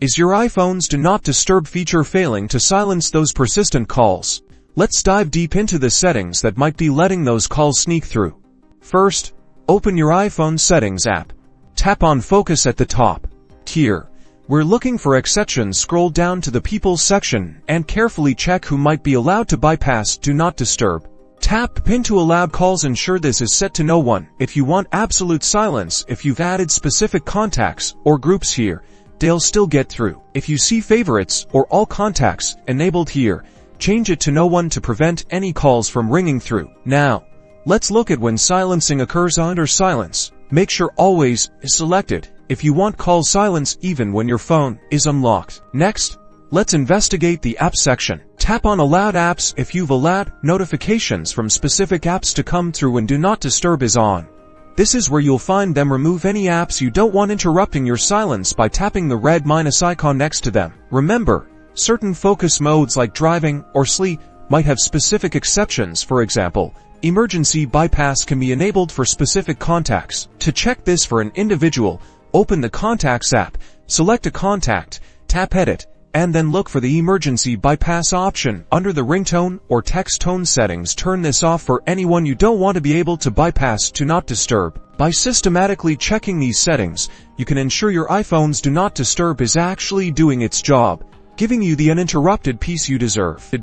Is your iPhone's Do Not Disturb feature failing to silence those persistent calls? Let's dive deep into the settings that might be letting those calls sneak through. First, open your iPhone Settings app. Tap on Focus at the top. Here, we're looking for exceptions. Scroll down to the People section and carefully check who might be allowed to bypass Do Not Disturb. Tap Pin to allow calls. Ensure this is set to No One if you want absolute silence. If you've added specific contacts or groups here, they'll still get through. If you see favorites or all contacts enabled here, change it to No One to prevent any calls from ringing through. Now, let's look at when silencing occurs. Under Silence, make sure Always is selected if you want call silence even when your phone is unlocked. Next, let's investigate the App section. Tap on Allowed Apps if you've allowed notifications from specific apps to come through when Do Not Disturb is on. This is where you'll find them. Remove any apps you don't want interrupting your silence by tapping the red minus icon next to them. Remember, certain focus modes like driving or sleep might have specific exceptions. For example, emergency bypass can be enabled for specific contacts. To check this for an individual, open the Contacts app, select a contact, tap Edit, and then look for the emergency bypass option. Under the ringtone or text tone settings, turn this off for anyone you don't want to be able to bypass Do Not Disturb. By systematically checking these settings, you can ensure your iPhone's Do Not Disturb is actually doing its job, giving you the uninterrupted peace you deserve.